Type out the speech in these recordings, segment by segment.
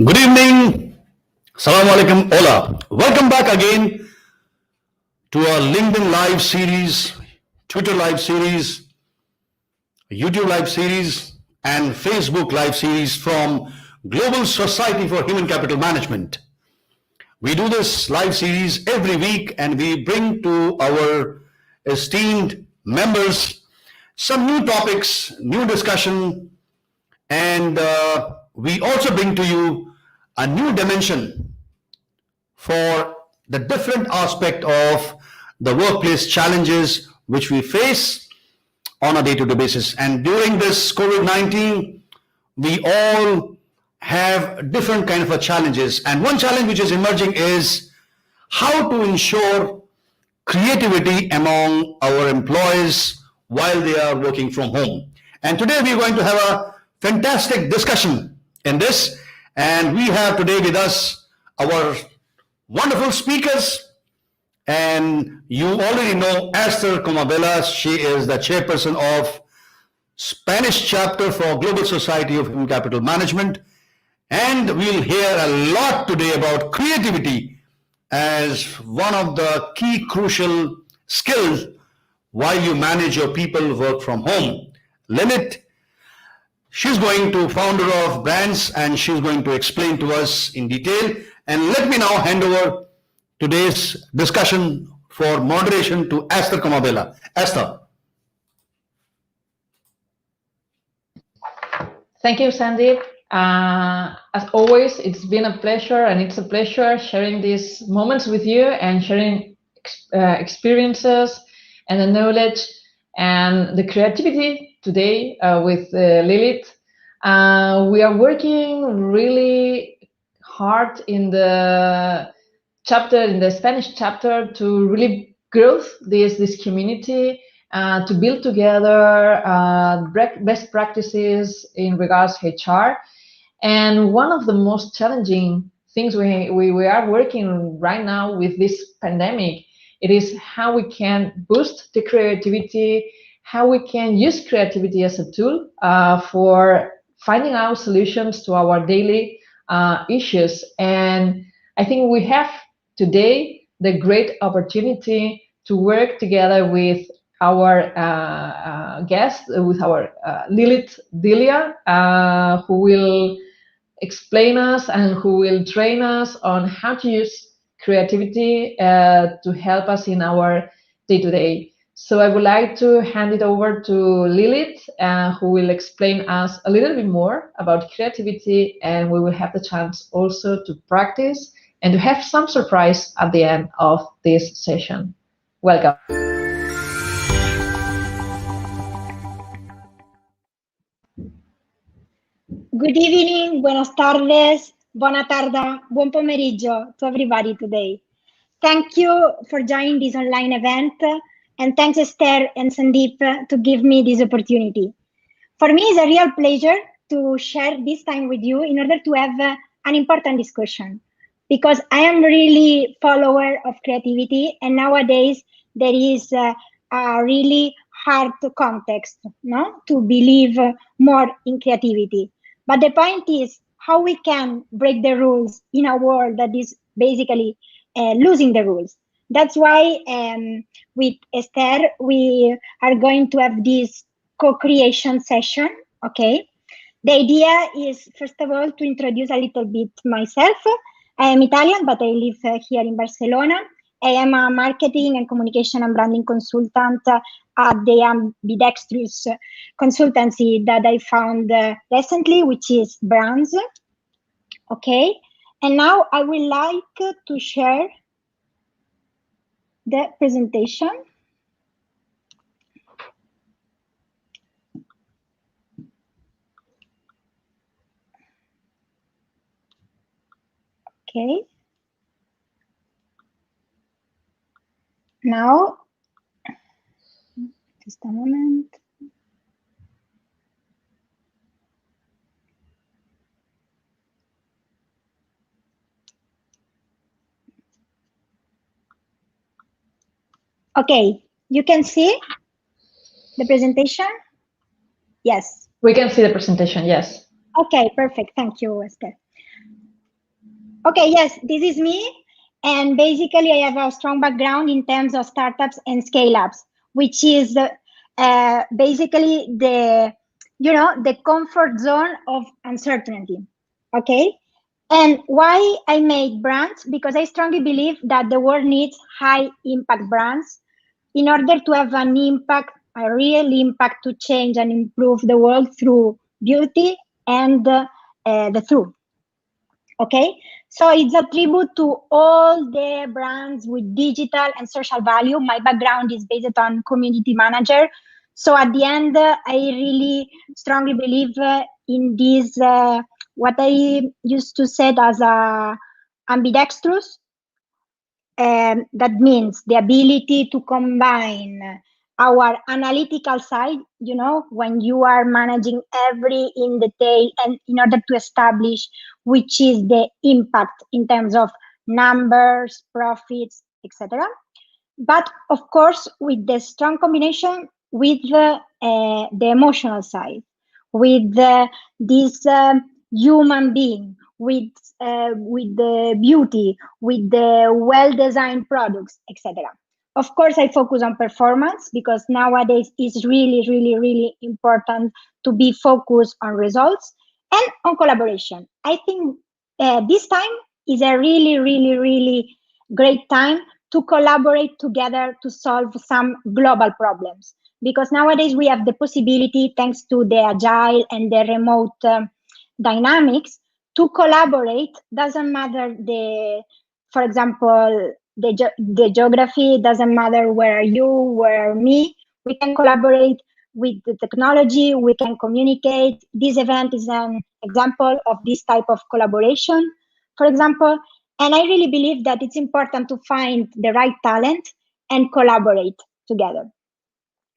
Good evening. Assalamu alaikum. Hola. Welcome back again to our LinkedIn live series, Twitter live series, YouTube live series, and Facebook live series from Global Society for Human Capital Management. We do this live series every week and we bring to our esteemed members some new topics, new discussion, and we also bring to you a new dimension for the different aspect of the workplace challenges which we face on a day-to-day basis. And during this COVID-19, we all have different kind of challenges. And one challenge which is emerging is how to ensure creativity among our employees while they are working from home. And today we're going to have a fantastic discussion in this. And we have today with us our wonderful speakers. And you already know Esther Comabella. She is the chairperson of Spanish chapter for Global Society of Human Capital Management. And we'll hear a lot today about creativity as one of the key crucial skills while you manage your people work from home. Lilit, she's going to founder of brands and she's going to explain to us in detail. And let me now hand over today's discussion for moderation to Esther Comabella. Esther. Thank you, Sandeep. As always, it's been a pleasure, and it's a pleasure sharing these moments with you and sharing experiences and the knowledge and the creativity today with Lilit. We are working really hard in the chapter, in the Spanish chapter, to really grow this community, to build together best practices in regards to HR. And one of the most challenging things we are working right now with this pandemic, it is how we can boost the creativity, how we can use creativity as a tool for finding out solutions to our daily issues. And I think we have today the great opportunity to work together with our guest, with our Lilit D'Elia, who will explain us and who will train us on how to use creativity to help us in our day-to-day. So I would like to hand it over to Lilit, who will explain us a little bit more about creativity, and we will have the chance also to practice and to have some surprise at the end of this session. Welcome. Good evening, buenas tardes, buona tarda, buon pomeriggio to everybody today. Thank you for joining this online event, and thanks Esther and Sandeep to give me this opportunity. For me, it's a real pleasure to share this time with you in order to have an important discussion, because I am really follower of creativity, and nowadays there is a really hard context, no, to believe more in creativity. But the point is how we can break the rules in a world that is basically losing the rules. That's why with Esther, we are going to have this co-creation session, okay? The idea is, first of all, to introduce a little bit myself. I am Italian, but I live here in Barcelona. I am a marketing and communication and branding consultant at the ambidextrous consultancy that I found recently, which is Brands. Okay, and now I would like to share the presentation. Okay. Now, just a moment. Okay, you can see the presentation? Yes. We can see the presentation, yes. Okay, perfect. Thank you, Esther. Okay, yes, this is me. And basically, I have a strong background in terms of startups and scale-ups, which is basically the comfort zone of uncertainty. Okay, and why I make brands? Because I strongly believe that the world needs high impact brands in order to have an impact, a real impact to change and improve the world through beauty and the truth. Okay, so it's a tribute to all the brands with digital and social value. My background is based on community manager, so at the end I really strongly believe in this what I used to say as a ambidextrous. That means the ability to combine our analytical side, when you are managing every in detail and in order to establish which is the impact in terms of numbers, profits, etc. But of course, with the strong combination with the emotional side, with this human being, with the beauty, with the well-designed products, etc. Of course, I focus on performance because nowadays it's really, really, really important to be focused on results and on collaboration. I think this time is a really, really, really great time to collaborate together to solve some global problems. Because nowadays we have the possibility, thanks to the agile and the remote dynamics, to collaborate. Doesn't matter for example, the geography, doesn't matter where are you, where are me. We can collaborate with the technology, we can communicate. This event is an example of this type of collaboration, for example. And I really believe that it's important to find the right talent and collaborate together.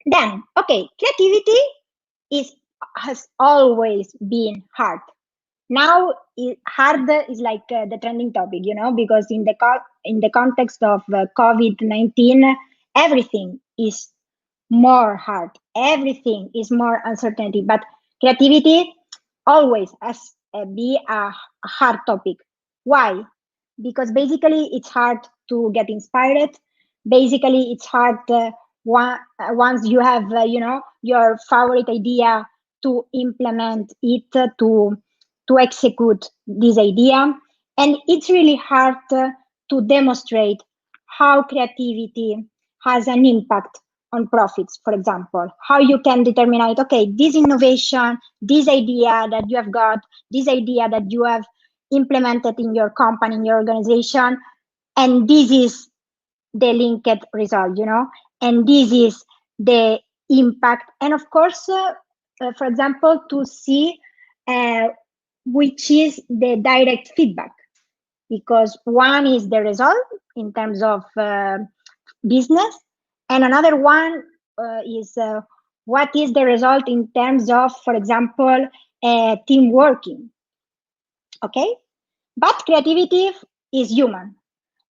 Then, okay, creativity has always been hard. Now, hard is like the trending topic, because in the context of COVID-19, everything is more hard. Everything is more uncertainty. But creativity always has be a hard topic. Why? Because basically it's hard to get inspired. Basically, it's hard once you have your favorite idea to implement it, to execute this idea. And it's really hard to demonstrate how creativity has an impact on profits, for example. How you can determine it, okay, this innovation, this idea that you have got, this idea that you have implemented in your company, in your organization, and this is the linked result, and this is the impact. And of course, for example, to see which is the direct feedback, because one is the result in terms of business, and another one is what is the result in terms of, for example, team working. Okay, but creativity is human.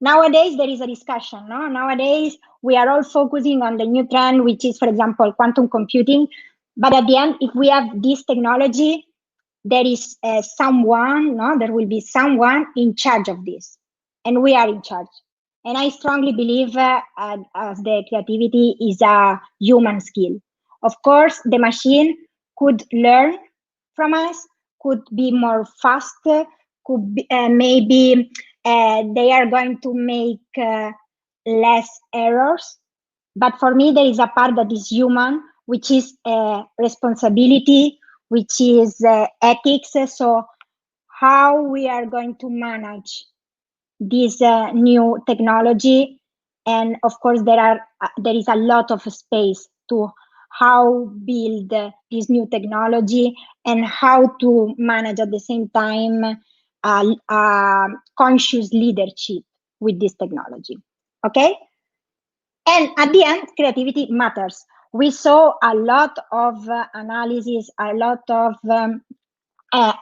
Nowadays there is a discussion. No? Nowadays we are all focusing on the new trend, which is, for example, quantum computing. But at the end, if we have this technology, there is someone. No, there will be someone in charge of this, and we are in charge. And I strongly believe as the creativity is a human skill. Of course, the machine could learn from us, could be more faster, could be, maybe they are going to make less errors. But for me, there is a part that is human, which is responsibility, which is ethics. So how we are going to manage this new technology. And of course, there is a lot of space to how build this new technology and how to manage at the same time conscious leadership with this technology. Okay. And at the end, creativity matters. We saw a lot of analysis, a lot of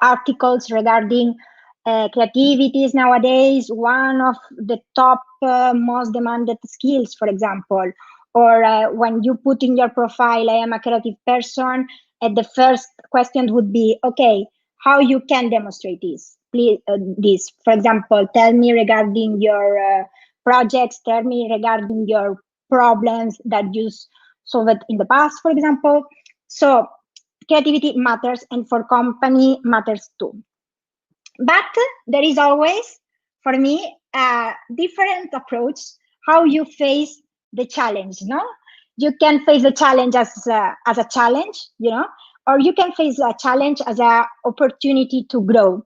articles regarding creativities nowadays. One of the top most demanded skills, for example, or when you put in your profile, I am a creative person, the first question would be, okay, how you can demonstrate this? please, this. For example, tell me regarding your projects, tell me regarding your problems that you solved in the past, for example. So creativity matters, and for company matters too. But there is always, for me, a different approach how you face the challenge. No, you can face the challenge as a challenge, or you can face a challenge as an opportunity to grow.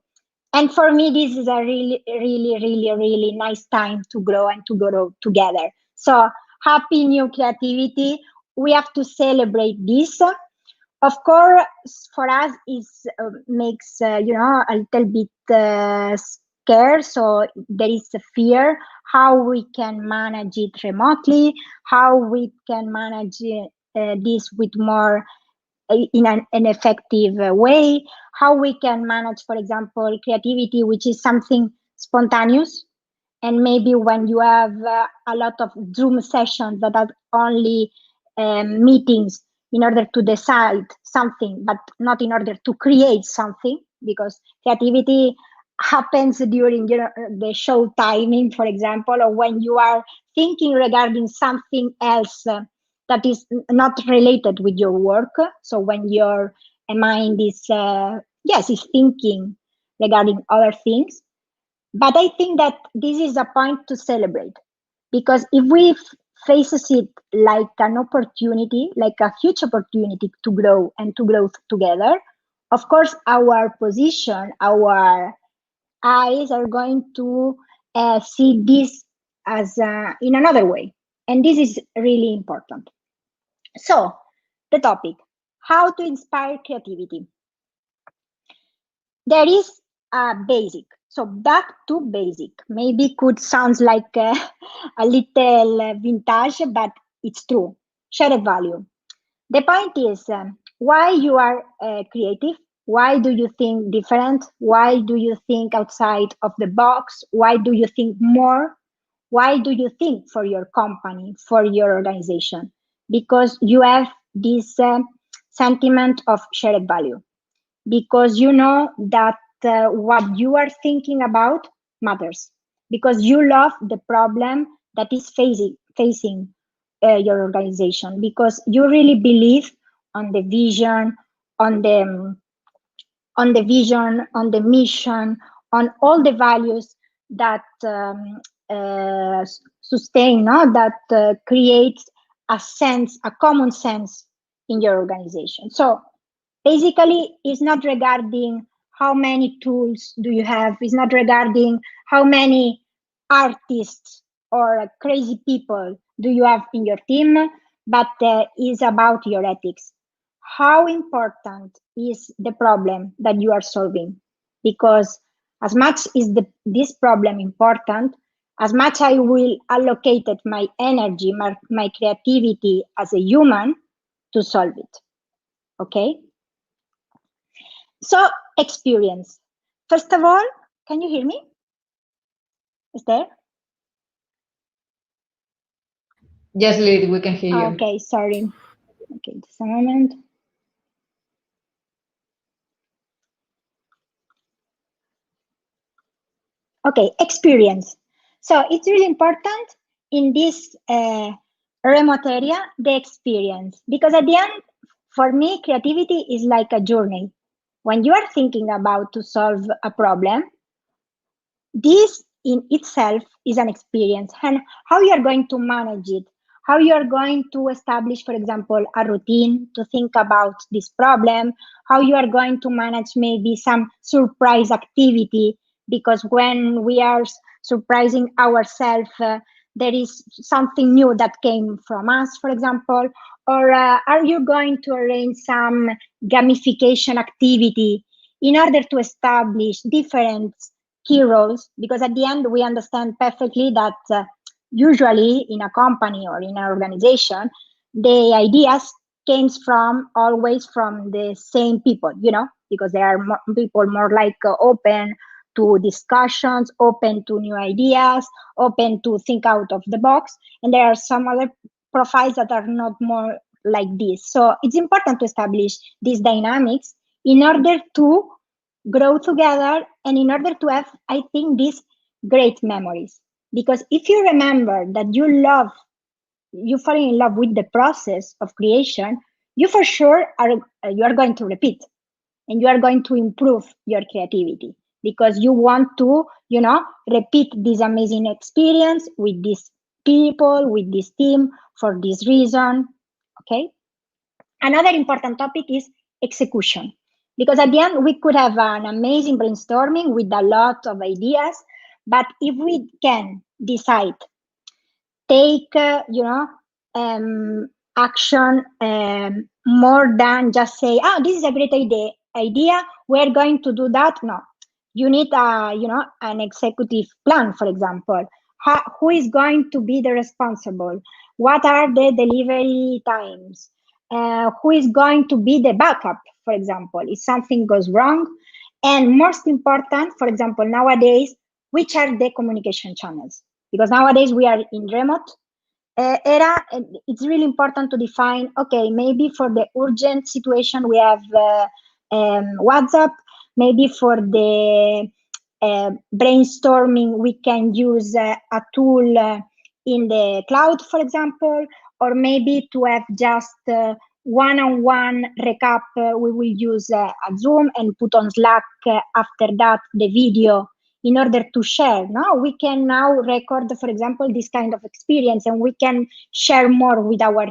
And for me, this is a really, really, really, really nice time to grow and to grow together. So happy new creativity. We have to celebrate this. Of course, for us, it makes a little bit scared. So there is a fear how we can manage it remotely, how we can manage this with more in an effective way, how we can manage, for example, creativity, which is something spontaneous. And maybe when you have a lot of Zoom sessions that are only meetings in order to decide something, but not in order to create something, because creativity happens during the show timing, for example, or when you are thinking regarding something else that is not related with your work. So when your mind is is thinking regarding other things. But I think that this is a point to celebrate, because if we faces it like an opportunity, like a huge opportunity to grow and to grow together, of course our position, our eyes are going to see this as in another way, and this is really important. So the topic, how to inspire creativity. There is a basic. So back to basic. Maybe could sound like a little vintage, but it's true. Shared value. The point is why you are creative. Why do you think different? Why do you think outside of the box? Why do you think more? Why do you think for your company, for your organization? Because you have this sentiment of shared value. Because you know that what you are thinking about matters. Because you love the problem that is facing your organization. Because you really believe on the vision, on the vision, on the mission, on all the values that sustain, that creates a sense, a common sense in your organization. So basically, it's not regarding how many tools do you have. It's not regarding how many artists or crazy people do you have in your team, but it's about your ethics. How important is the problem that you are solving? Because as much is this problem important, as much I will allocate my energy, my creativity as a human to solve it. Okay? So experience. First of all, can you hear me? Esther? Yes, Lilit, we can hear you. Okay, sorry. Okay, just a moment. Okay, experience. So it's really important in this remote area, the experience, because at the end, for me, creativity is like a journey. When you are thinking about to solve a problem, this in itself is an experience, and how you are going to manage it, how you are going to establish, for example, a routine to think about this problem, how you are going to manage maybe some surprise activity, because when we are surprising ourselves, there is something new that came from us, for example, or are you going to arrange some gamification activity in order to establish different key roles? Because at the end, we understand perfectly that usually in a company or in an organization, the ideas came always from the same people, because there are people more like open to discussions, open to new ideas, open to think out of the box. And there are some other profiles that are not more like this. So it's important to establish these dynamics in order to grow together, and in order to have, I think, these great memories. Because if you remember that you fall in love with the process of creation, you for sure you are going to repeat, and you are going to improve your creativity, because you want to, repeat this amazing experience with these people, with this team, for this reason. Okay. Another important topic is execution, because at the end we could have an amazing brainstorming with a lot of ideas, but if we can decide, take action, more than just say, oh, this is a great idea, we're going to do that. No, you need an executive plan. For example, who is going to be the responsible, what are the delivery times, who is going to be the backup, for example, if something goes wrong. And most important, for example, nowadays, which are the communication channels? Because nowadays we are in remote era, and it's really important to define, okay, maybe for the urgent situation we have WhatsApp, maybe for the brainstorming we can use a tool in the cloud, for example, or maybe to have just one-on-one recap, we will use a Zoom and put on Slack after that the video in order to share. Now we can now record, for example, this kind of experience, and we can share more with our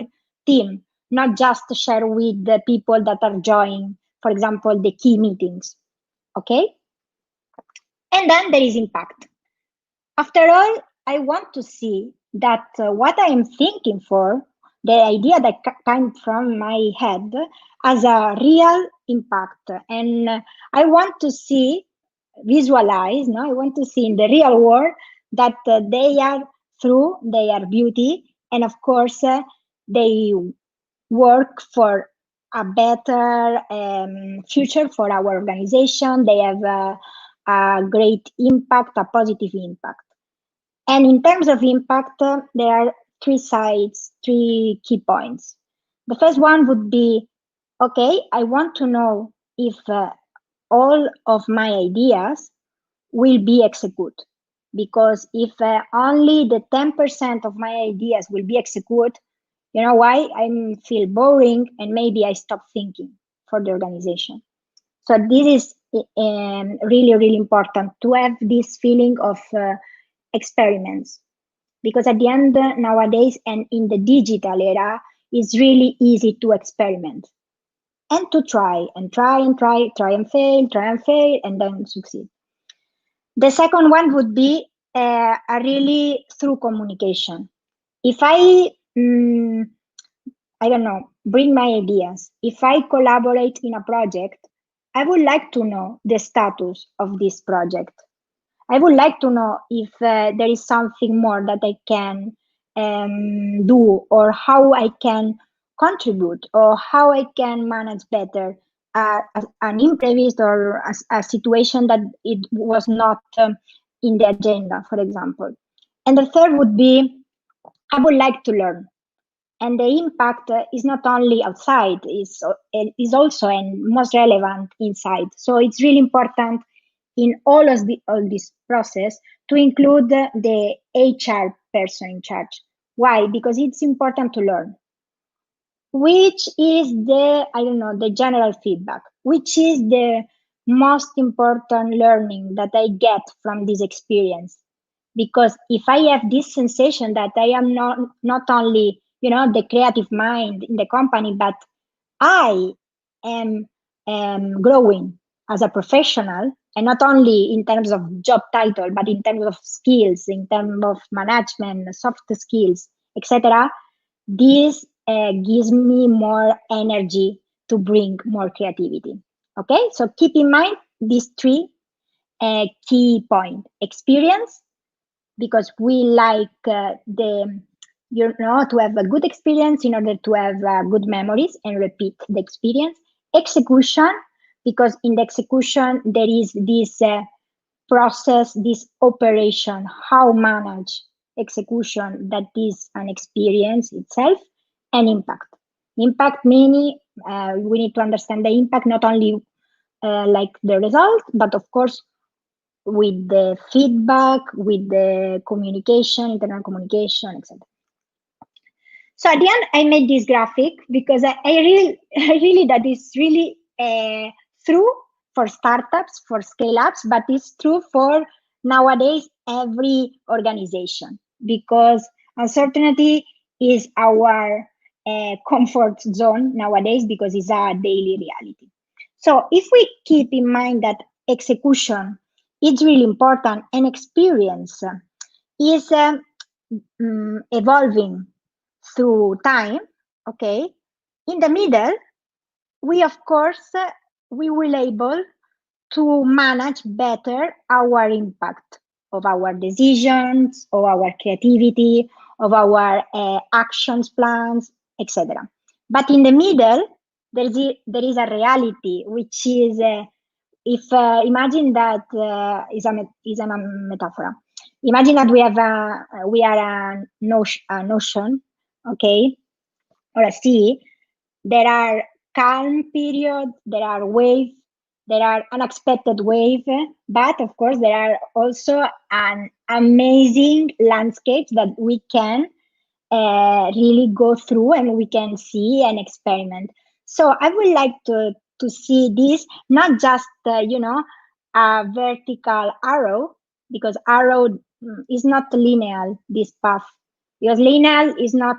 team, not just share with the people that are joining, for example, the key meetings. Okay. And then there is impact. After all, I want to see that what I am thinking for, the idea that came from my head, has a real impact. And I want to see, visualize, I want to see in the real world that they are true, they are beauty, and of course, they work for a better future for our organization. They have a great impact, a positive impact. And in terms of impact, there are three sides, three key points. The first one would be, okay, I want to know if all of my ideas will be executed. Because if only the 10% of my ideas will be executed, you know why? I feel boring, and maybe I stop thinking for the organization. So this is really, really important to have this feeling of experiments, because at the end, nowadays and in the digital era, it's really easy to experiment and to try and fail, and then succeed. The second one would be a really through communication. If I don't know, bring my ideas, if I collaborate in a project, I would like to know the status of this project. I would like to know if there is something more that I can do, or how I can contribute, or how I can manage better an imprevious or a situation that it was not in the agenda, for example. And the third would be, I would like to learn. And the impact is not only outside, is also and most relevant inside. So it's really important in all this process to include the HR person in charge. Why? Because it's important to learn. Which is the general feedback, which is the most important learning that I get from this experience. Because if I have this sensation that I am not only, the creative mind in the company, but I am growing as a professional, and not only in terms of job title, but in terms of skills, in terms of management, soft skills, etc. This gives me more energy to bring more creativity. Okay, so keep in mind these three key points: experience, because we like to have a good experience in order to have good memories and repeat the experience. Execution, because in the execution there is this process, this operation, how manage execution, that is an experience itself. And impact meaning we need to understand the impact not only like the result, but of course with the feedback, with the communication, internal communication, etc. So at the end, I made this graphic because I really that is really true for startups, for scale-ups, but it's true for nowadays every organization, because uncertainty is our comfort zone nowadays because it's our daily reality. So if we keep in mind that execution is really important and experience is evolving through time, okay, in the middle, we of course, we will able to manage better our impact of our decisions, of our creativity, of our actions plans, etc. But in the middle, there is a reality, which is, if imagine that is a metaphor. Imagine that we are an ocean, okay, or a sea. There are calm periods, there are waves, there are unexpected waves, but of course there are also an amazing landscapes that we can really go through and we can see and experiment. So I would like to see this not just a vertical arrow, because arrow is not linear, this path, because linear is not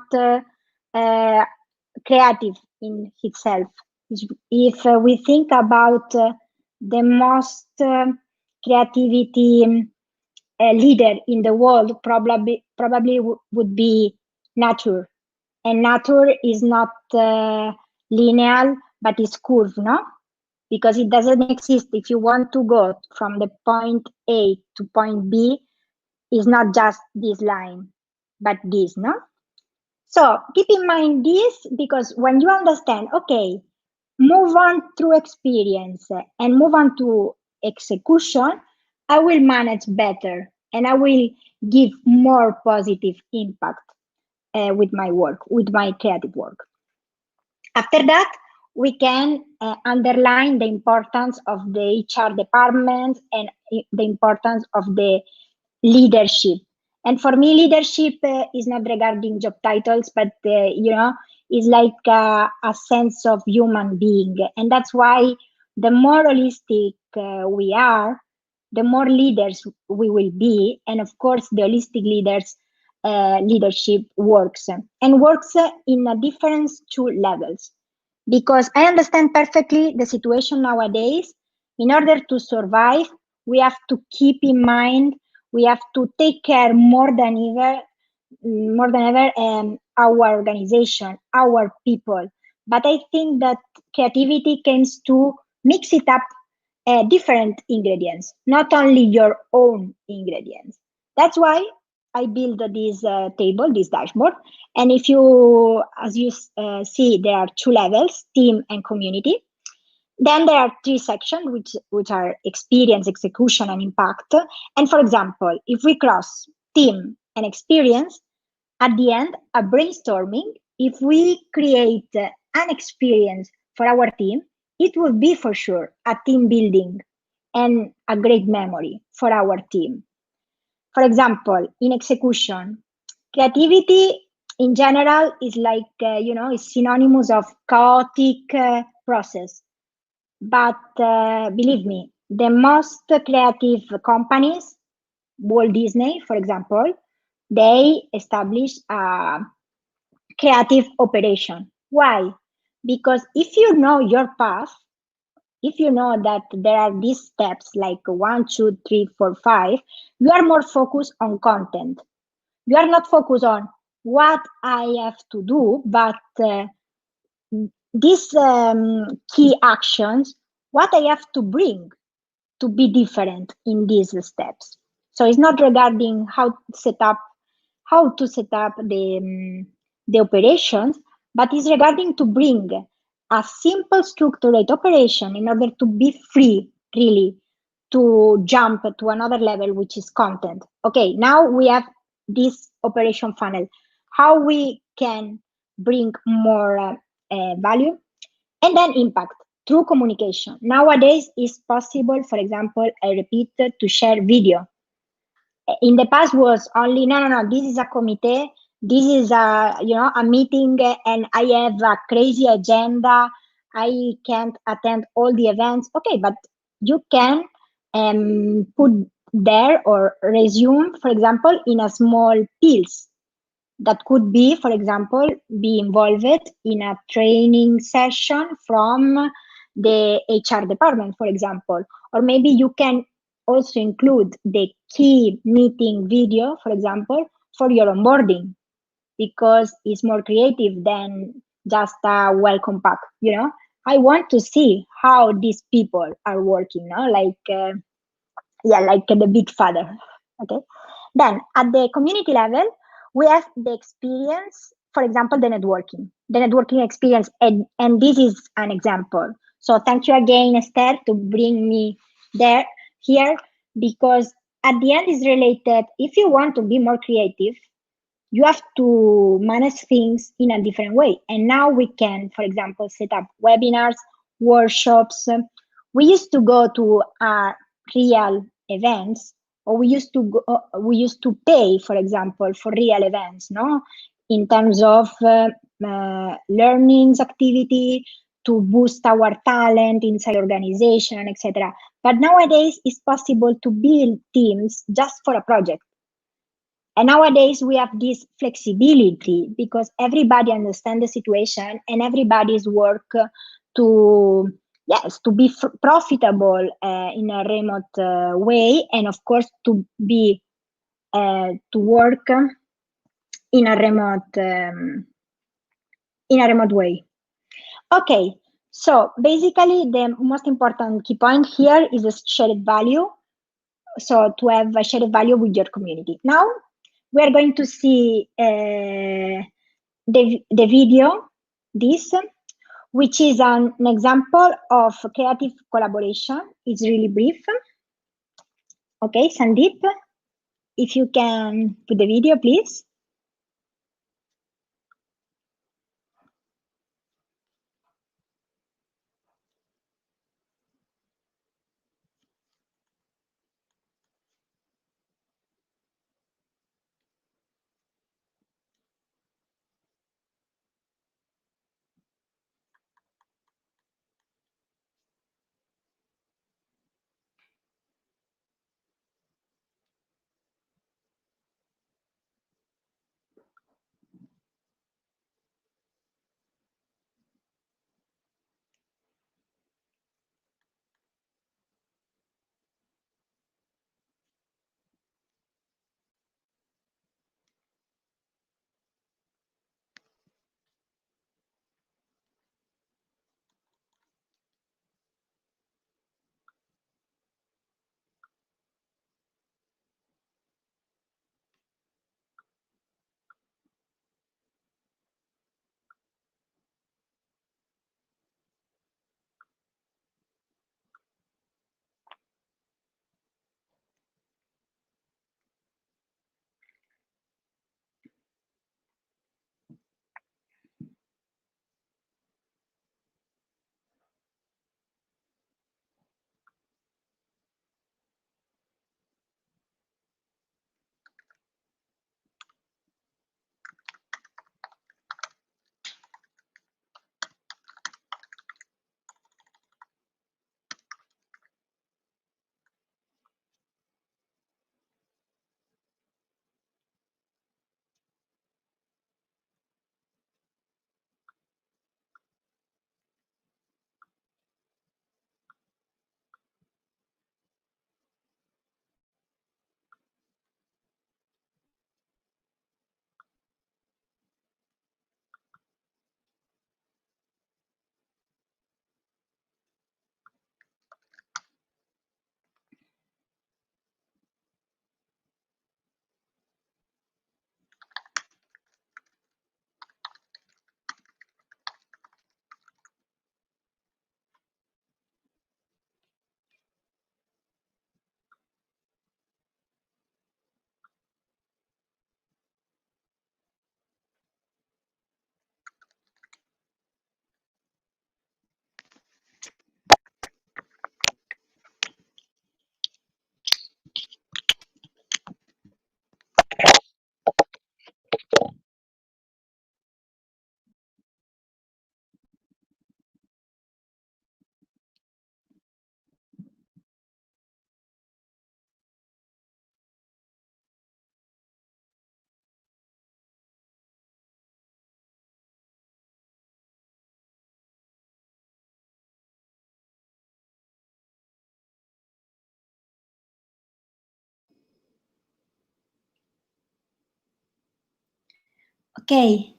creative in itself. If we think about the most creativity leader in the world, probably would be nature, and nature is not linear, but it's curved, no? Because it doesn't exist. If you want to go from the point A to point B, it's not just this line, but this, no? So keep in mind this, because when you understand, okay, move on through experience and move on to execution, I will manage better and I will give more positive impact with my work, with my creative work. After that, we can underline the importance of the HR department and the importance of the leadership. And for me, leadership is not regarding job titles, but is like a sense of human being. And that's why the more holistic we are, the more leaders we will be. And of course, the holistic leadership works and works in a different two levels. Because I understand perfectly the situation nowadays. In order to survive, we have to keep in mind, we have to take care more than ever, our organization, our people. But I think that creativity comes to mix it up different ingredients, not only your own ingredients. That's why I built this table, this dashboard. And if you, as you see, there are two levels, team and community. Then there are three sections, which are experience, execution, and impact. And for example, if we cross team and experience, at the end, a brainstorming, if we create an experience for our team, it will be for sure a team building and a great memory for our team. For example, in execution, creativity in general is like, is synonymous of chaotic process. But believe me, the most creative companies, Walt Disney, for example, they established a creative operation. Why? Because if you know your path, if you know that there are these steps like 1, 2, 3, 4, 5, you are more focused on content. You are not focused on what I have to do, but these key actions, what I have to bring to be different in these steps. So it's not regarding how to set up the operations, but it's regarding to bring a simple structured operation in order to be free, really, to jump to another level, which is content. Okay, now we have this operation funnel. How we can bring more value, and then impact. through communication. Nowadays, it's possible, for example, I repeat, to share video. In the past was only, no, this is a committee, this is a meeting, and I have a crazy agenda, I can't attend all the events. Okay, but you can put there or resume, for example, in a small piece. That could be, for example, be involved in a training session from the HR department, for example. Or maybe you can also include the key meeting video, for example, for your onboarding, because it's more creative than just a welcome pack. I want to see how these people are working, like the big father. Okay. Then at the community level, we have the experience, for example, the networking experience. And this is an example. So thank you again, Esther, to bring me here, because at the end is related. If you want to be more creative, you have to manage things in a different way. And now we can, for example, set up webinars, workshops. We used to go to real events, or we used to pay, for example, for real events, no, in terms of learnings activity to boost our talent inside organization, etc. But nowadays it's possible to build teams just for a project. And nowadays we have this flexibility because everybody understands the situation and everybody's work to be profitable in a remote way, and of course to work in a remote way. Okay, so basically the most important key point here is a shared value. So to have a shared value with your community. Now we are going to see the video, which is an example of creative collaboration. It's really brief. Okay, Sandeep, if you can put the video, please. Okay.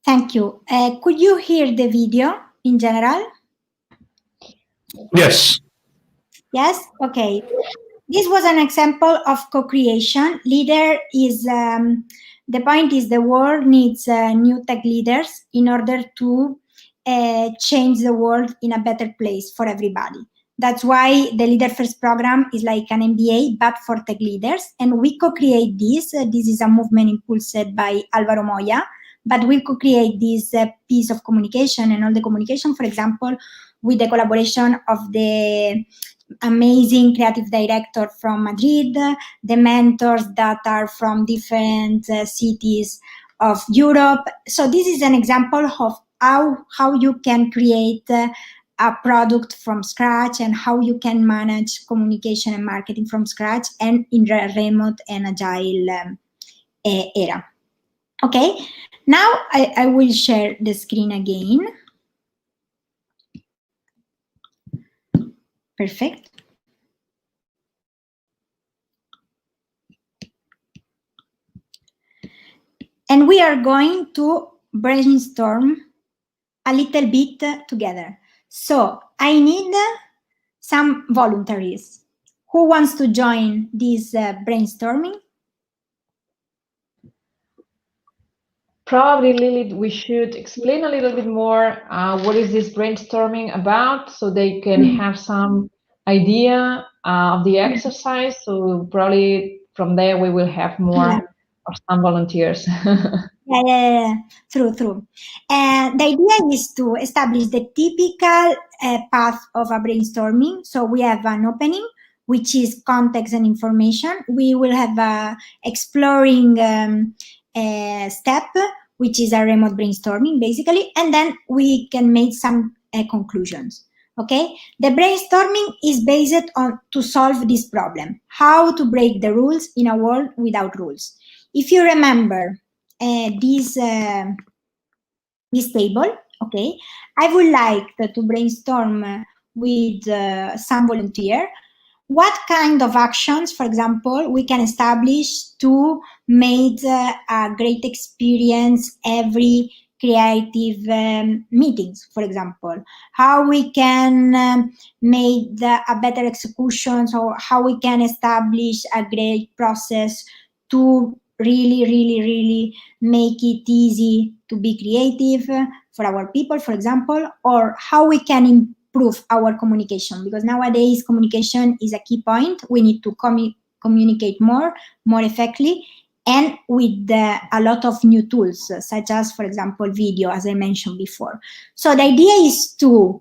Thank you. Could you hear the video in general? Yes. Yes? Okay. This was an example of co-creation. Leader is, the point is the world needs new tech leaders in order to change the world in a better place for everybody. That's why the Leader First program is like an MBA, but for tech leaders. And we co-create this. This is a movement impulsed by Álvaro Moya, but we co-create this piece of communication and all the communication, for example, with the collaboration of the amazing creative director from Madrid, the mentors that are from different cities of Europe. So this is an example of how you can create a product from scratch and how you can manage communication and marketing from scratch and in a remote and agile era. Okay, now I will share the screen again. Perfect. And we are going to brainstorm a little bit together. So I need some voluntaries. Who wants to join this brainstorming? Probably, Lilith, we should explain a little bit more what is this brainstorming about, so they can have some idea of the exercise. So probably from there we will have more of some volunteers. Yeah. True. And the idea is to establish the typical path of a brainstorming. So we have an opening, which is context and information. We will have a exploring step, which is a remote brainstorming, basically, and then we can make some conclusions. Okay, the brainstorming is based on to solve this problem: how to break the rules in a world without rules. If you remember this table, okay, I would like to brainstorm with some volunteer what kind of actions, for example, we can establish to make a great experience every creative meetings, for example, how we can make a better execution, so how we can establish a great process to really make it easy to be creative for our people, for example, or how we can improve our communication, because nowadays communication is a key point. We need to communicate more effectively, and with a lot of new tools, such as, for example, video, as I mentioned before. So the idea is to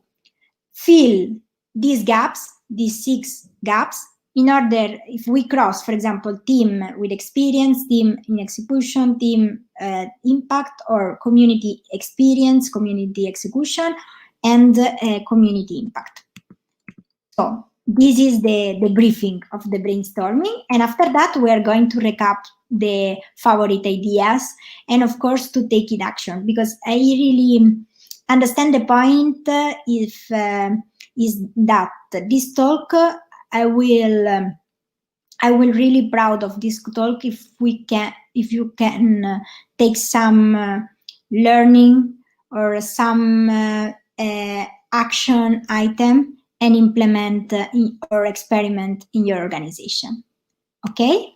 fill these gaps, these 6 gaps, in order, if we cross, for example, team with experience, team in execution, team impact, or community experience, community execution, and community impact. So this is the briefing of the brainstorming. And after that, we are going to recap the favorite ideas and, of course, to take it action, because I really understand the point is that this talk, I will really proud of this talk if you can take some learning or some action item and implement or experiment in your organization. Okay,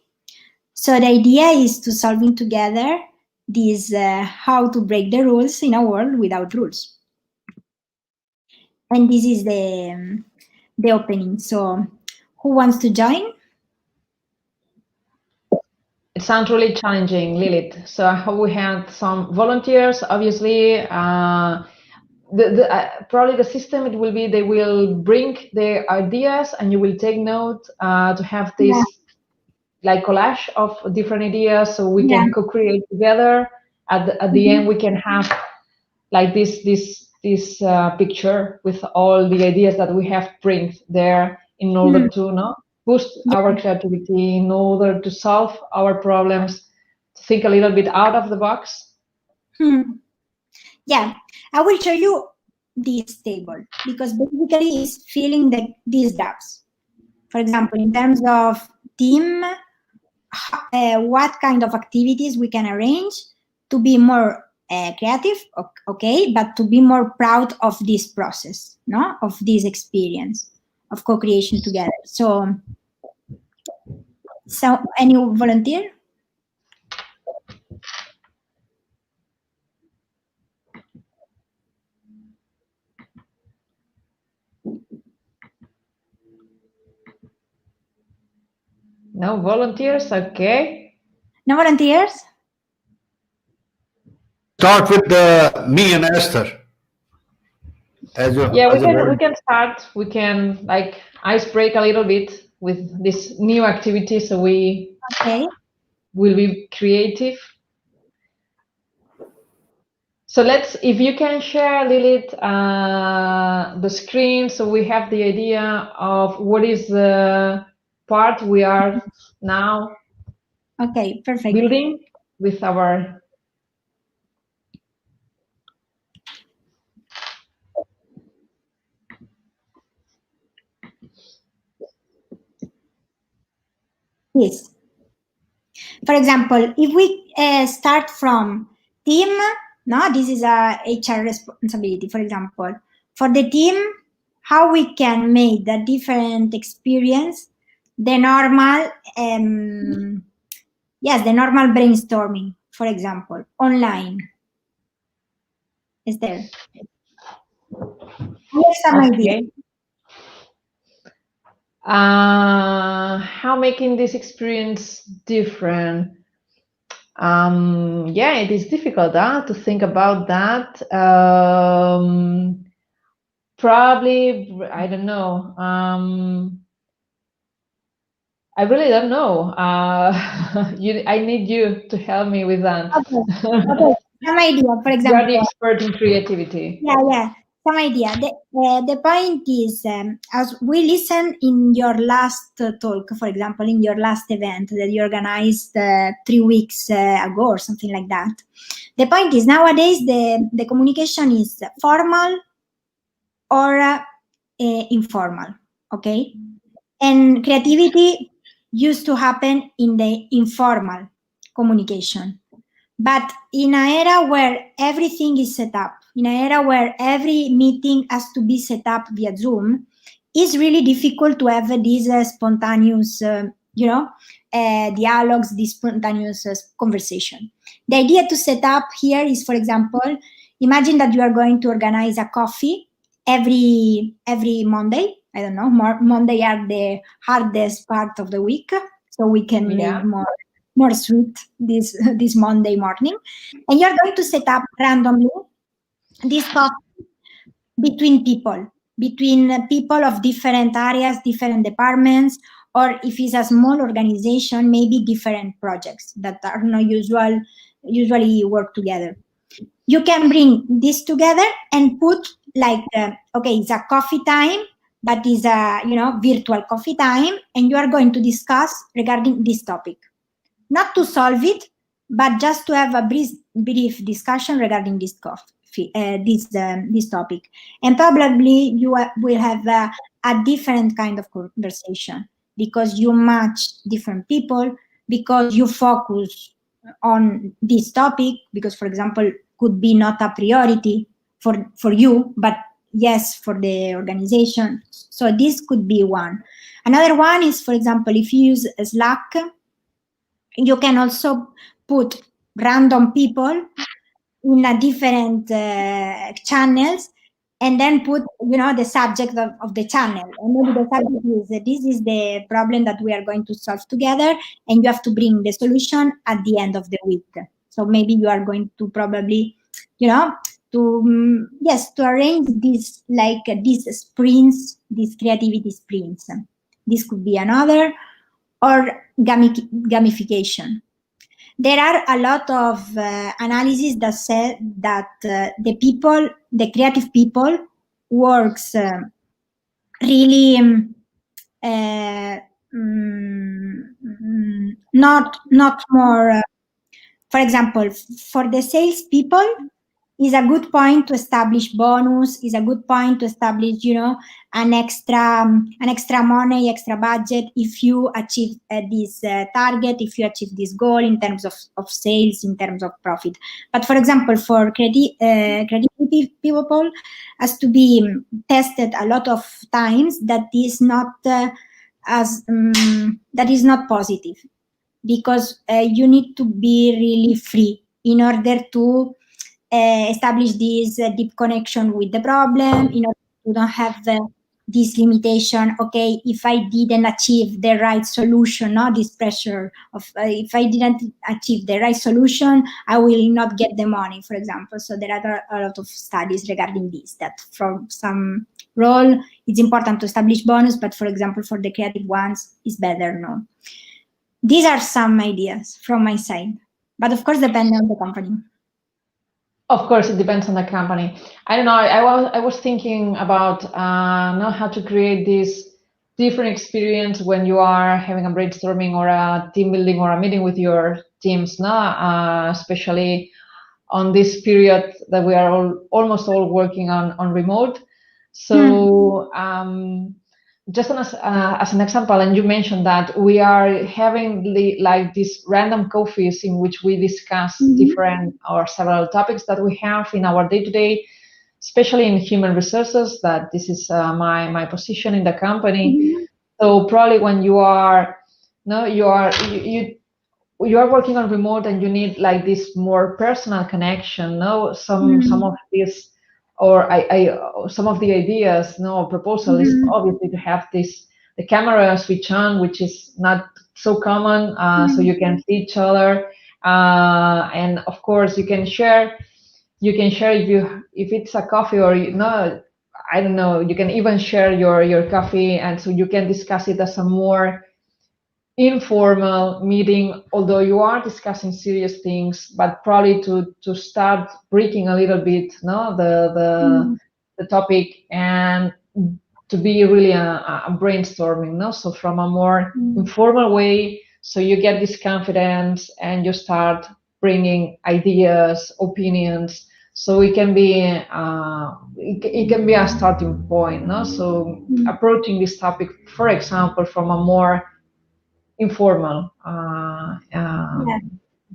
so the idea is to solving together this how to break the rules in a world without rules. And this is the opening. So who wants to join? It sounds really challenging, Lilith. So I hope we have some volunteers. Obviously, probably the system, it will be they will bring their ideas and you will take note to have this like collage of different ideas, so we can co-create together. At the end, we can have like this picture with all the ideas that we have bring there in order to boost our creativity, in order to solve our problems, to think a little bit out of the box. Yeah, I will show you this table, because basically it's filling these gaps. For example, in terms of team, what kind of activities we can arrange to be more creative, okay, but to be more proud of this process, no, of this experience of co-creation together. So any volunteer? No volunteers, okay. No volunteers? Start with me and Esther. Yeah, we can start. We can like ice break a little bit with this new activity, so we will be creative. So if you can share, Lilit, the screen, so we have the idea of what is the part we are now perfect. Building with our Yes. For example, if we start from team, no, this is a HR responsibility, for example. For the team, how we can make the different experience, the normal, the normal brainstorming, for example, online. Is there? Here's some idea. How making this experience different? Yeah, it is difficult to think about that. Probably, I don't know. I really don't know. I need you to help me with that. Okay. Some idea, for example. You are the expert in creativity. Yeah. Some idea. The point is, as we listen in your last talk, for example, in your last event that you organized 3 weeks ago or something like that. The point is, nowadays the communication is formal or informal, okay? And creativity used to happen in the informal communication. But in an era where everything is set up, in an era where every meeting has to be set up via Zoom, it's really difficult to have these spontaneous, dialogues, this spontaneous conversation. The idea to set up here is, for example, imagine that you are going to organize a coffee every Monday. I don't know, Monday are the hardest part of the week, so we can make more sweet this Monday morning, and you're going to set up randomly this coffee between people of different areas, different departments, or if it's a small organization, maybe different projects that are not usually work together. You can bring this together and put like, it's a coffee time, but it's a virtual coffee time, and you are going to discuss regarding this topic. Not to solve it, but just to have a brief discussion regarding this this topic. And probably you will have a different kind of conversation because you match different people, because you focus on this topic, because, for example, could be not a priority for you, but yes, for the organization. So this could be one. Another one is, for example, if you use Slack, you can also put random people in a different channels, and then put the subject of the channel, and maybe the subject is this is the problem that we are going to solve together, and you have to bring the solution at the end of the week. So maybe you are going to probably to arrange this like these sprints, these creativity sprints. This could be another. Or gamification. There are a lot of analyses that say that the creative people, works really not more. For example, for the sales people, is a good point to establish bonus, is a good point to establish, an extra money, extra budget if you achieve this target, if you achieve this goal in terms of sales, in terms of profit. But for example, for creativity people has to be tested a lot of times. That is not that is not positive, because you need to be really free in order to establish this deep connection with the problem, in order to don't have this limitation. Okay, if I didn't achieve the right solution, not this pressure of if I didn't achieve the right solution, I will not get the money, for example. So there are a lot of studies regarding this, that from some role it's important to establish bonus, but for example for the creative ones it's better no. These are some ideas from my side, but of course depending on the company. Of course, it depends on the company. I don't know. I was thinking about how to create this different experience when you are having a brainstorming or a team building or a meeting with your teams. Especially on this period that we are almost all working on remote. So just as an example, and you mentioned that we are having like these random coffees in which we discuss different or several topics that we have in our day-to-day, especially in human resources, that this is my position in the company. So probably when you are you are working on remote and you need like this more personal connection, some of this, or some of the ideas, proposal is obviously to have the camera switch on, which is not so common, so you can see each other, and of course you can share if it's a coffee, or I don't know, you can even share your coffee, and so you can discuss it as a more informal meeting, although you are discussing serious things, but probably to start breaking a little bit the topic, and to be really a brainstorming, so from a more informal way, so you get this confidence and you start bringing ideas, opinions, so it can be it can be a starting point, so approaching this topic, for example, from a more informal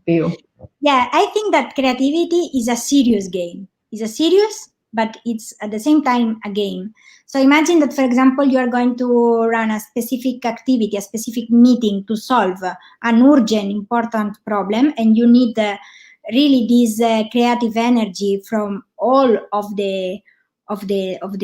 view. Yeah, I think that creativity is a serious game. It's a serious, but it's at the same time a game. So imagine that, for example, you are going to run a specific activity, a specific meeting to solve an urgent, important problem, and you need really this creative energy from all of the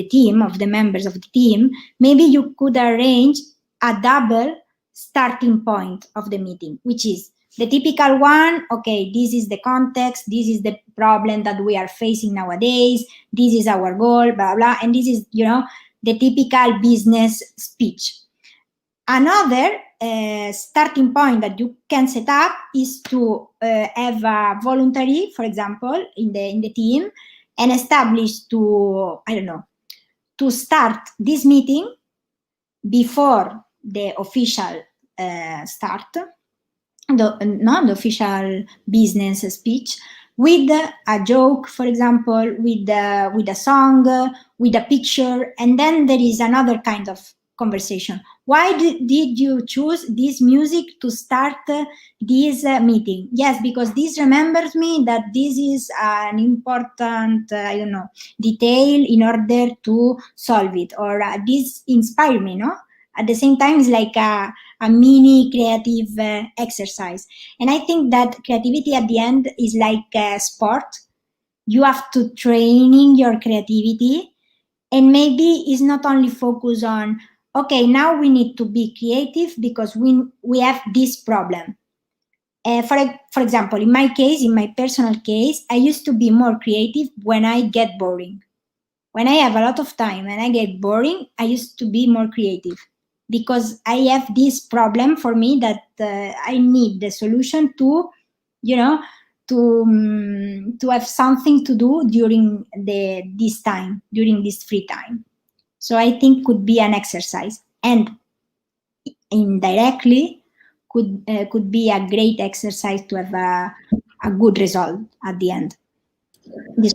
team, of the members of the team. Maybe you could arrange a double starting point of the meeting, which is the typical one. Okay, this is the context, this is the problem that we are facing nowadays, this is our goal, blah, blah, and this is, the typical business speech. Another starting point that you can set up is to have a voluntary, for example, in the team, and establish to start this meeting before the official start, the official business speech, with a joke, for example, with a song, with a picture, and then there is another kind of conversation. Why did you choose this music to start this meeting? Yes, because this remembers me that this is an important, detail in order to solve it, or this inspired me, At the same time, it's like a mini creative exercise. And I think that creativity at the end is like a sport. You have to training your creativity, and maybe it's not only focus on, okay, now we need to be creative because we have this problem. For example, in my case, in my personal case, I used to be more creative when I get boring. When I have a lot of time and I get boring, I used to be more creative, because I have this problem for me that I need the solution to, to have something to do during this time, during this free time. So I think could be an exercise, and indirectly could be a great exercise to have a good result at the end. this.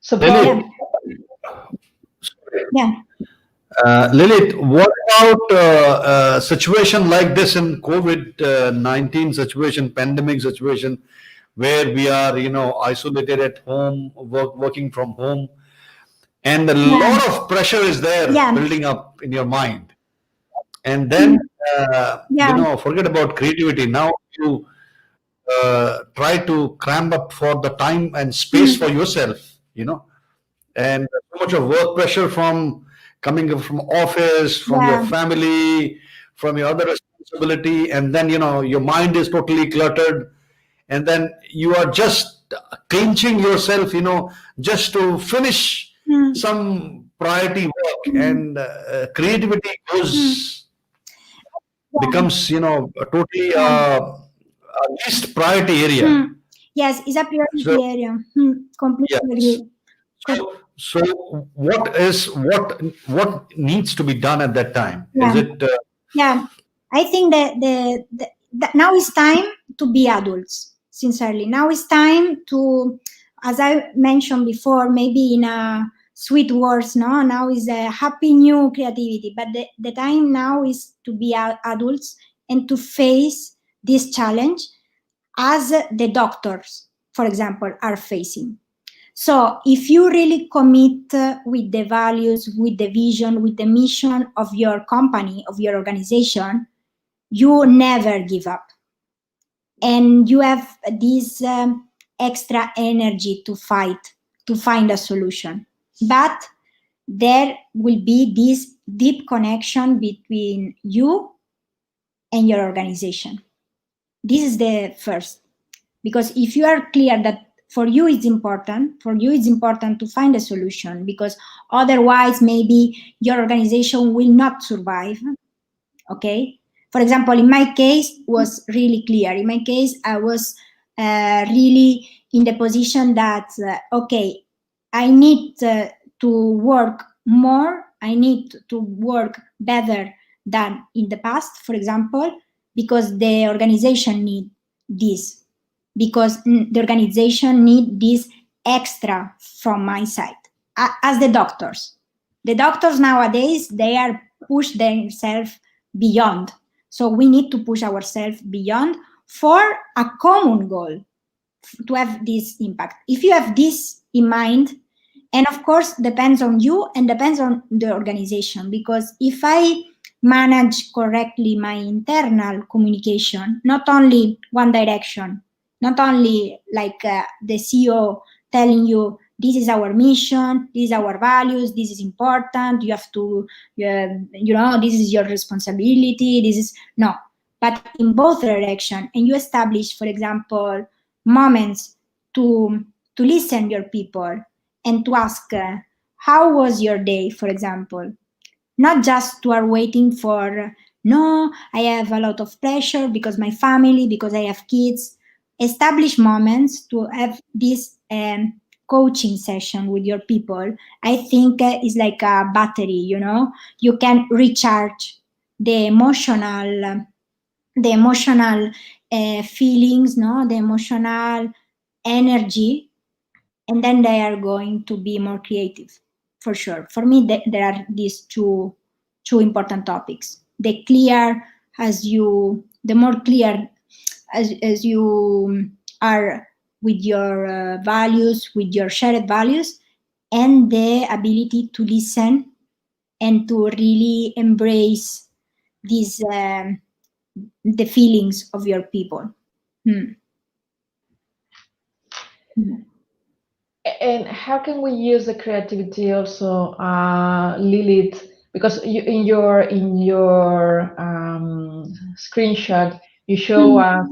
Support. Yeah. Lilit, what about a situation like this in COVID-19 situation, pandemic situation, where we are, isolated at home, working from home, and a lot of pressure is there building up in your mind, and then forget about creativity. Now you try to cram up for the time and space for yourself, and so much of work pressure from coming from office, from your family, from your other responsibility, and then your mind is totally cluttered, and then you are just clinching yourself, just to finish some priority work, and creativity becomes a totally least priority area. Yes, it's a priority area. Completely agree. So what needs to be done at that time? Is it? I think that now is time to be adults. Sincerely, now is time to, as I mentioned before, maybe in a sweet words. No, now is a happy new creativity. But the time now is to be adults and to face this challenge, as the doctors, for example, are facing. So if you really commit with the values, with the vision, with the mission of your company, of your organization, you never give up. And you have this extra energy to fight, to find a solution. But there will be this deep connection between you and your organization. This is the first. Because if you are clear that for you it's important to find a solution, because otherwise maybe your organization will not survive. Okay. For example, in my case was really clear. In my case, I was really in the position that, okay, I need to work more. I need to work better than in the past, for example, because the organization need this. Because the organization need this extra from my side. As the doctors nowadays, they are push themselves beyond. So we need to push ourselves beyond for a common goal, to have this impact. If you have this in mind, and of course depends on you and depends on the organization, because if I manage correctly my internal communication, not only one direction, not only like the CEO telling you, this is our mission, these are our values, this is important, you have to, this is your responsibility, this is, no. But in both directions, and you establish, for example, moments to listen your people and to ask, how was your day, for example? Not just to are waiting for, no, I have a lot of pressure because my family, because I have kids. Establish moments to have this coaching session with your people. I think is like a battery, you can recharge the emotional feelings, the emotional energy, and then they are going to be more creative, for sure. For me, there are these two important topics. The more clear as you are with your values, with your shared values, and the ability to listen and to really embrace these the feelings of your people. And how can we use the creativity also, Lilith? Because in your screenshot, you show us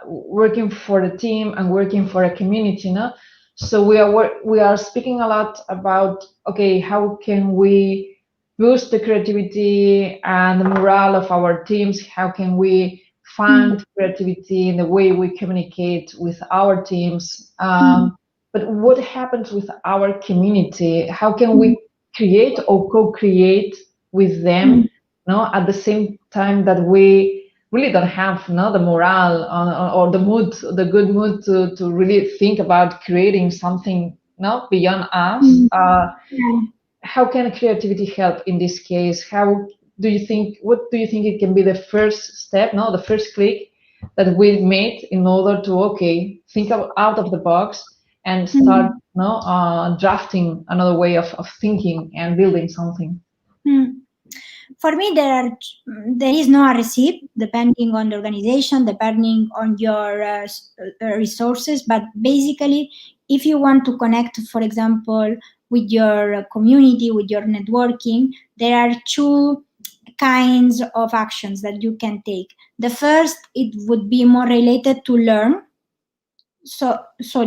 working for the team and working for a community, no? So we are speaking a lot about, okay, how can we boost the creativity and the morale of our teams? How can we find creativity in the way we communicate with our teams? But what happens with our community? How can we create or co-create with them, at the same time that we really don't have the morale or the mood, the good mood to really think about creating something beyond us. Yeah. How can creativity help in this case? What do you think it can be the first step, the first click that we made in order to think out of the box and start drafting another way of thinking and building something? For me, there is no recipe depending on the organization, depending on your resources. But basically, if you want to connect, for example, with your community, with your networking, there are two kinds of actions that you can take. The first, it would be more related to learn. So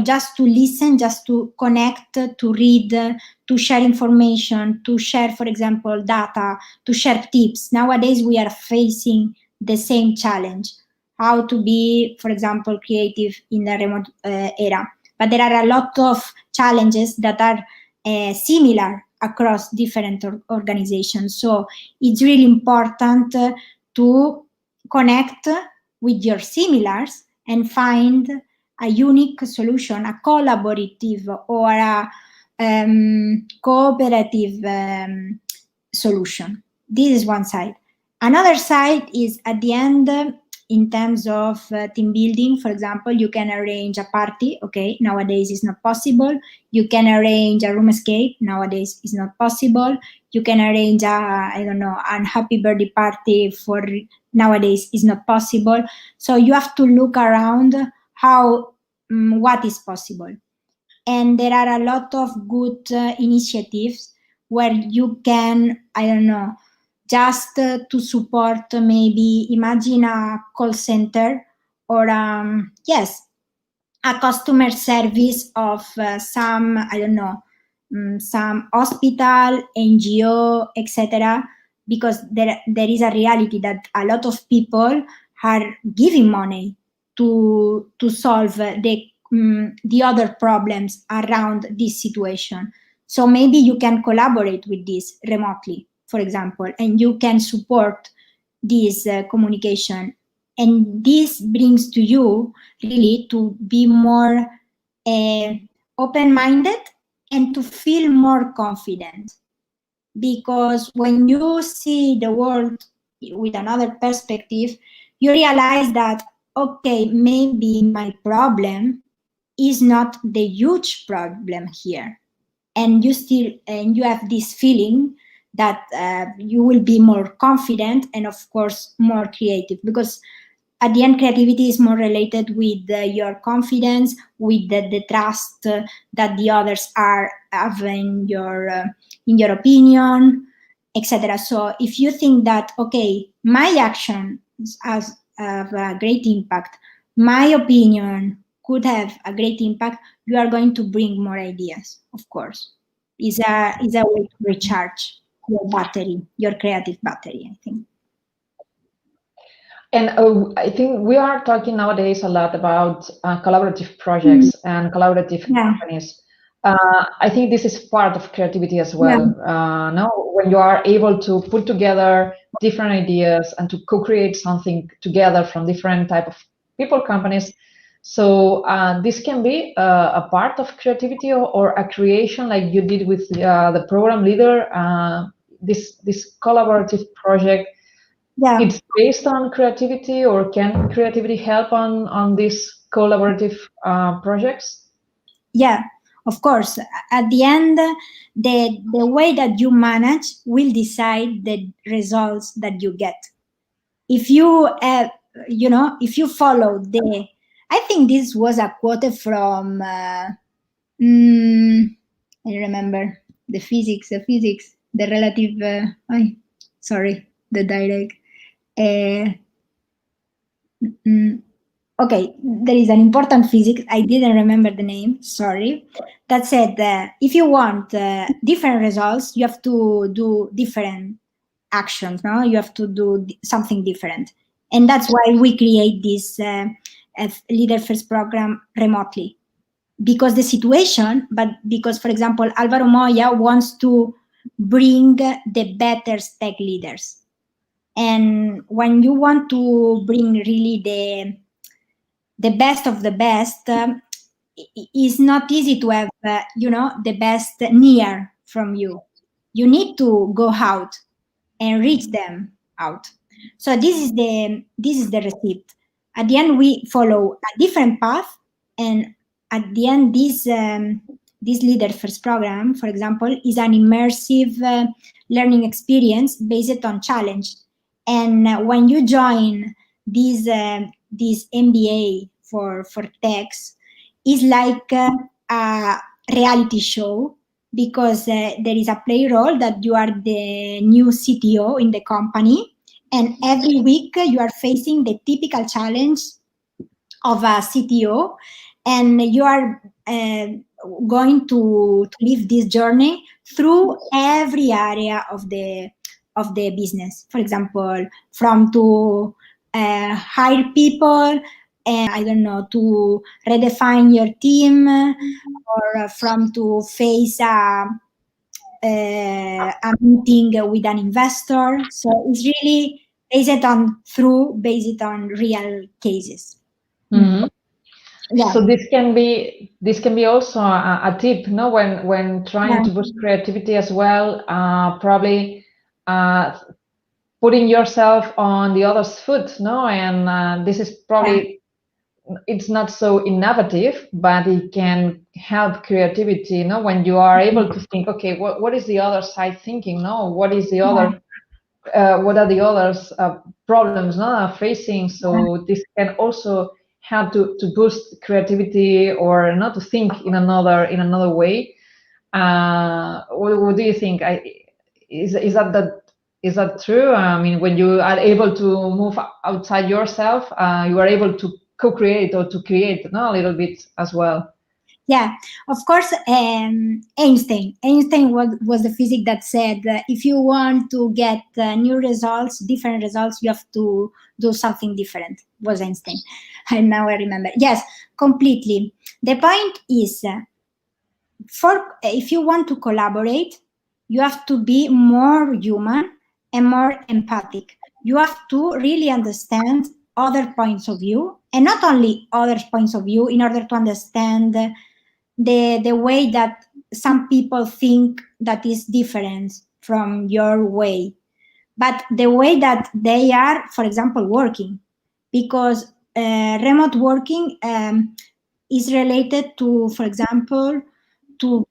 just to listen, just to connect, to read, to share information, to share, for example, data, to share tips. Nowadays, we are facing the same challenge, how to be, for example, creative in the remote era. But there are a lot of challenges that are similar across different organizations. So it's really important to connect with your similars and find a unique solution, a collaborative or a cooperative solution. This is one side. Another side is at the end, in terms of team building, for example, you can arrange a party. Okay, nowadays it's not possible. You can arrange a room escape. Nowadays it's not possible. You can arrange an happy birthday party for nowadays is not possible. So you have to look around what is possible. And there are a lot of good initiatives where you can, just to support, maybe imagine a call center or a customer service of some hospital, NGO, etc. Because there is a reality that a lot of people are giving money to solve the other problems around this situation. So maybe you can collaborate with this remotely, for example, and you can support this communication. And this brings to you really to be more open-minded and to feel more confident. Because when you see the world with another perspective, you realize that, okay, maybe my problem is not the huge problem here. And you have this feeling that you will be more confident and, of course, more creative. Because at the end, creativity is more related with your confidence, with the trust that the others have in your opinion, etc. So if you think that, okay, my action have a great impact, my opinion could have a great impact, you are going to bring more ideas, of course. Is a way to recharge your battery, your creative battery, I think. And I think we are talking nowadays a lot about collaborative projects and collaborative companies. I think this is part of creativity as well. When you are able to put together different ideas and to co-create something together from different type of people, companies. So this can be a part of creativity or a creation like you did with the program leader. This collaborative project. Yeah. It's based on creativity, or can creativity help on these collaborative projects? Yeah, of course. At the end, the way that you manage will decide the results that you get. If you, if you follow I think this was a quote from, I remember the physics, the relative, the direct. Okay, there is an important physics, I didn't remember the name, sorry, that said if you want different results, you have to do different actions, no? You have to do something different. And that's why we create this Leader First program remotely. Because the situation, but because, for example, Álvaro Moya wants to bring the better tech leaders. And when you want to bring really the best of the best, it's not easy to have, the best near from you. You need to go out and reach them out. So this is the receipt. At the end, we follow a different path, and at the end, this Leader First program, for example, is an immersive learning experience based on challenge. And when you join this MBA for techs, it's like a reality show, because there is a play role that you are the new CTO in the company, and every week you are facing the typical challenge of a CTO, and you are going to live this journey through every area of the business. For example, from to hire people, and I don't know, to redefine your team, or from to face a meeting with an investor. So it's really based on real cases. Mm-hmm. Yeah. So this can be also a tip, no? When trying to boost creativity as well, probably putting yourself on the other's foot, no? And this is probably, it's not so innovative, but it can help creativity, no? When you are able to think, okay, what is the other side thinking, no? What is the other, what are the others' problems, no, are facing? So this can also help to boost creativity, or not to think in another way. What do you think? Is that true? I mean, when you are able to move outside yourself, you are able to co-create or to create, no, a little bit as well. Yeah, of course. Einstein was the physicist that said, if you want to get new results, different results, you have to do something different. Was Einstein. And now I remember. Yes, completely. The point is, if you want to collaborate, you have to be more human and more empathic. You have to really understand other points of view, and not only other points of view, in order to understand the way that some people think that is different from your way, but the way that they are, for example, working. Because remote working is related to, for example, to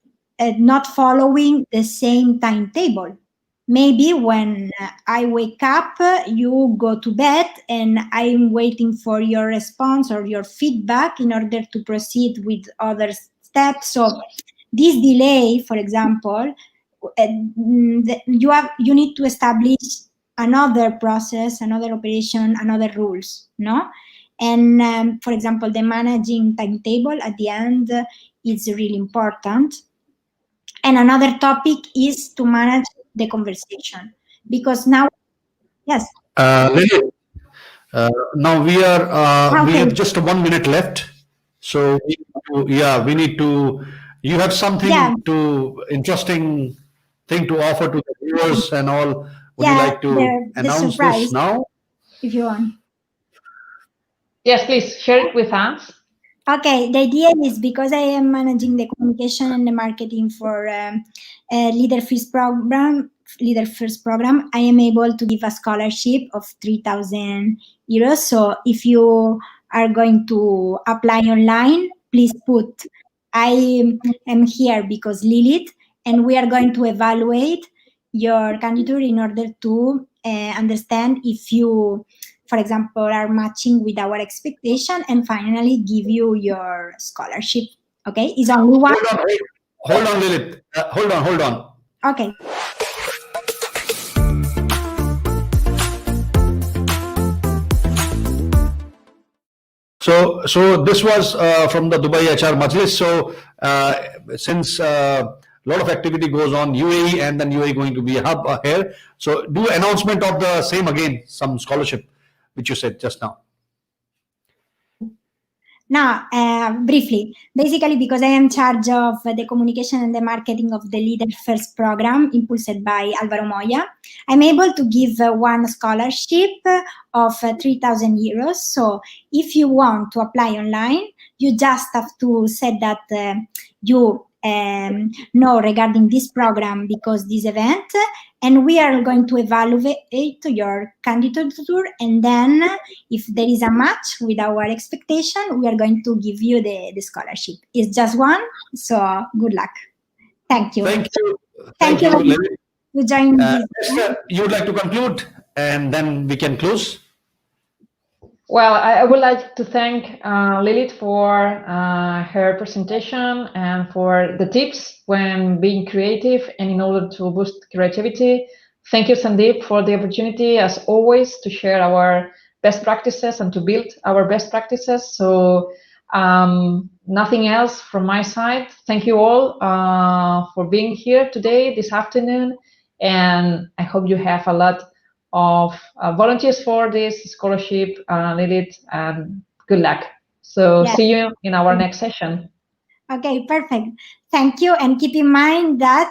not following the same timetable. Maybe when I wake up, you go to bed, and I'm waiting for your response or your feedback in order to proceed with other steps. So this delay, for example, you need to establish another process, another operation, another rules, no? And for example, the managing timetable at the end is really important. And another topic is to manage the conversation, because now, yes. Lilit, now we have just 1 minute left. So we need to, you have something interesting thing to offer to the viewers and all. Would you like to announce this now? If you want. Yes, please share it with us. Okay, the idea is, because I am managing the communication and the marketing for Leader First program, I am able to give a scholarship of 3,000 euros. So if you are going to apply online, please put, I am here because Lilit, and we are going to evaluate your candidature in order to understand if you, for example, are matching with our expectation, and finally give you your scholarship. Okay, is only one. Hold on, Lilit. Hold on. Okay. So this was from the Dubai HR Majlis. So since a lot of activity goes on UAE, and then UAE going to be a hub here. So do announcement of the same again, some scholarship, which you said just now. Now, briefly, basically because I am in charge of the communication and the marketing of the Leader First program impulsed by Alvaro Moya, I'm able to give one scholarship of 3,000 euros. So if you want to apply online, you just have to say that you know regarding this program because this event, and we are going to evaluate your candidature, and then if there is a match with our expectation, we are going to give you the scholarship. It's just one, so good luck. Thank you. Thank you. Thank you Lilit. for joining this. Esther, you would like to conclude and then we can close? Well, I would like to thank Lilit for her presentation and for the tips when being creative and in order to boost creativity. Thank you, Sandeep, for the opportunity, as always, to share our best practices and to build our best practices. So nothing else from my side. Thank you all for being here today, this afternoon, and I hope you have a lot of volunteers for this scholarship, Lilith, and good luck. So Yes. see you in our next session. Okay, perfect. Thank you, and keep in mind that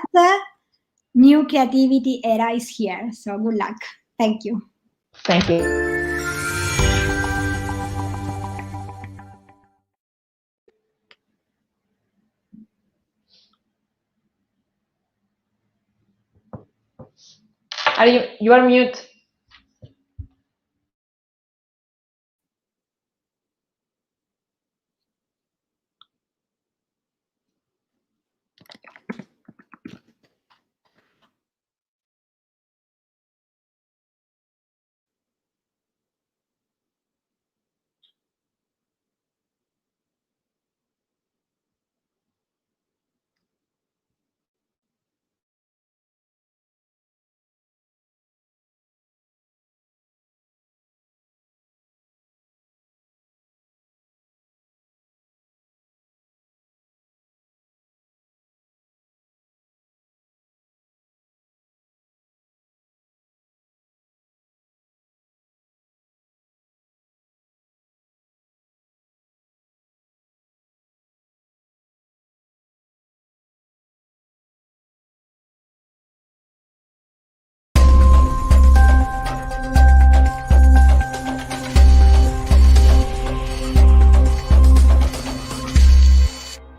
new creativity era is here. So good luck. Thank you. Thank you. You are mute.